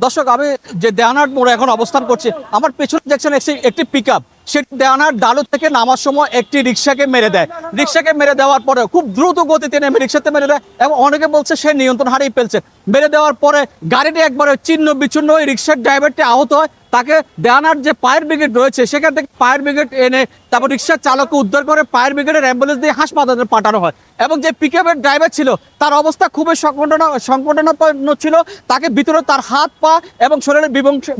দর্শক, আমি যে দেওয়ানার মোড়ে এখন অবস্থান করছি, আমার পেছনে দেখছেন একটি পিকআপ, সেটি দেওয়ানার ডালু থেকে নামার সময় একটি রিক্সাকে মেরে দেয়। রিক্সাকে মেরে দেওয়ার পরে খুব দ্রুত গতিতে নেমে রিক্সাতে মেরে দেয় এবং অনেকে বলছে সে নিয়ন্ত্রণ হারিয়ে ফেলছে। মেরে দেওয়ার পরে গাড়িটি একবারে ছিন্ন বিচ্ছিন্ন, ওই রিক্সার ড্রাইভারটি আহত হয়। তাকে দেওয়ানার যে ফায়ার ব্রিগেড রয়েছে সেখান থেকে ফায়ার ব্রিগেড এনে তারপর রিক্সার চালককে উদ্ধার করে ফায়ার ব্রিগেডের অ্যাম্বুলেন্স দিয়ে হাসপাতালে পাঠানো হয়। এবং যে পিকআপের ড্রাইভার ছিল তার অবস্থা খুবই সংকটনাপন্ন ছিল। তাকে ভিতরে তার হাত পা এবং শরীরের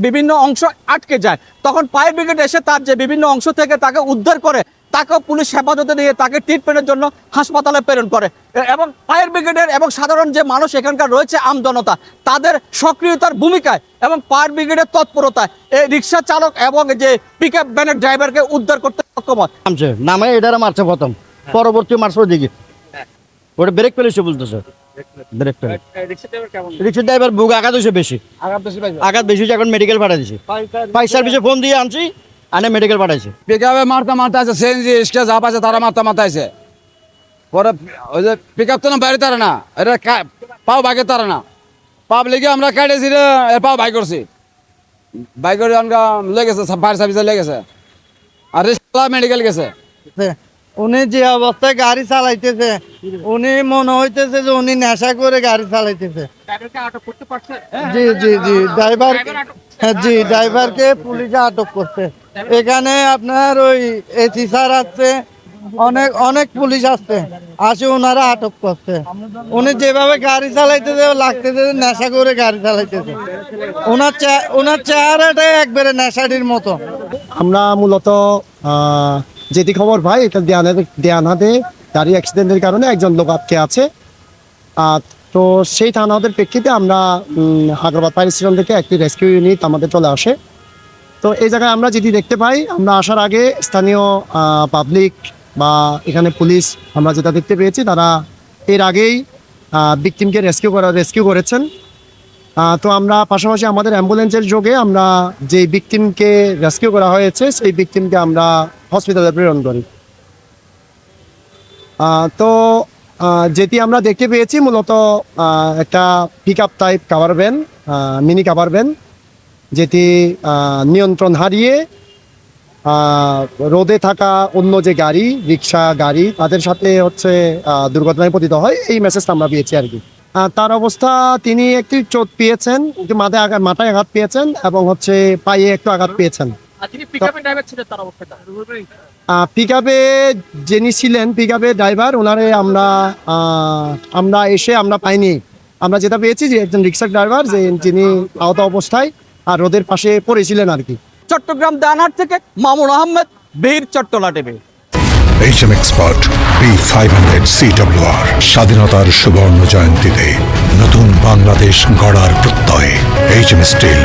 বিভিন্ন অংশ আটকে যায়। তখন ফায়ার ব্রিগেড এসে তার যে বিভিন্ন অংশ থেকে তাকে উদ্ধার করে, তাকেও পুলিশ হেফাজতে নিয়ে তাকে ট্রিটমেন্টের জন্য হাসপাতালে প্রেরণ করে। এবং ফায়ার ব্রিগেডের এবং সাধারণ যে মানুষ এখানকার রয়েছে আমজনতা, তাদের সক্রিয়তার ভূমিকায় এবং ফায়ার ব্রিগেডের তৎপরতায় এই রিক্সা চালক এবং যে পিকআপ ভ্যানের ড্রাইভারকে উদ্ধার করতে সক্ষম হয়। নামে এটারা মারছে প্রথম, পরবর্তী মারছে ওদিকে ওটা ব্রেক পেলেছে বলতেছে। রিক্সা ড্রাইভার বুক আঘাত হয়েছে বেশি, আঘাত বেশি হয়েছে, এখন মেডিকেল পাঠাই দিয়েছে। ফায়ার সার্ভিসে ফোন দিয়ে আনছি, আনে মেডিকেল পাঠাইছে। পিকআপে মারতে আছে, সিএনজি রিক্সা যা পাচ্ছে তারা মারতে আছে। পরে ওই যে পিকআপ তো না বাইরে তারা না, এটা পাও বাইকে তারা না, পাব লেগে আমরা কাটেছি রে, পাও বাই করছি, বাই করে আমরা লেগেছে, ফায়ার সার্ভিসে লেগেছে, আর রিক্সা মেডিকেল গেছে। উনি যে অবস্থায় গাড়ি চালাইতেছে, উনি মনে হইতেছে যে উনি নেশা করে গাড়ি চালাইতেছে। জি জি জি ড্রাইভার, জি ড্রাইভারকে পুলিশে আটক করছে। এখানে আপনার ওই এসি স্যার আসছে, অনেক পুলিশ আসছে, আসে ওনারা আটক করছে। উনি যেভাবে গাড়ি চালাইতেছে লাগতেছে নেশা করে গাড়ি চালাইতেছে। ওনার চেহারাটা একবারে নেশাটির মতো। আমরা মূলত যেটি খবর পাই, এটা দেয়ানহাটে গাড়ি অ্যাক্সিডেন্টের কারণে একজন লোক আটকে আছে। তো সেই থানাদের প্রেক্ষিতে আমরা আগ্রাবাদ ফায়ার স্টেশন থেকে একটি রেস্কিউ ইউনিট আমাদের চলে আসে। তো এই জায়গায় আমরা যেটি দেখতে পাই, আমরা আসার আগে স্থানীয় পাবলিক বা এখানে পুলিশ আমরা যেটা দেখতে পেয়েছি, তারা এর আগেই ভিকটিমকে রেস্কিউ করেছেন। তো আমরা পাশাপাশি আমাদের অ্যাম্বুলেন্সের যোগে আমরা যে ভিকটিমকে রেস্কিউ করা হয়েছে সেই ভিকটিমকে আমরা হসপিটালে প্রেরণ করি। তো যেটি আমরা দেখতে পেয়েছি মূলত একটা pickup type cover van, mini cover van, যেটি নিয়ন্ত্রণ হারিয়ে রোদে থাকা অন্য যে গাড়ি, রিক্সা গাড়ি, তাদের সাথে দুর্ঘটনায় পতিত হয়। এই মেসেজটা আমরা পেয়েছি আর কি। তার অবস্থা, তিনি একটি চোট পেয়েছেন, মাথায় আঘাত পেয়েছেন এবং পায়ে একটু আঘাত পেয়েছেন। পিকআপে যিনি ছিলেন, পিকআপের ড্রাইভার, ওনারে আমরা এসে পাইনি। আমরা যেটা পেয়েছি যে একজন রিক্সা ড্রাইভার যিনি আহত অবস্থায় আর রোদের পাশে পড়েছিলেন আর কি। চট্টগ্রাম দেওয়ানহাট থেকে মামুন আহমেদ, বীর Chattala TV. HM Expert B500 CWR স্বাধীনতার সুবর্ণ জয়ন্তীতে নতুন বাংলাদেশ গড়ার প্রত্যয়। HM Steel।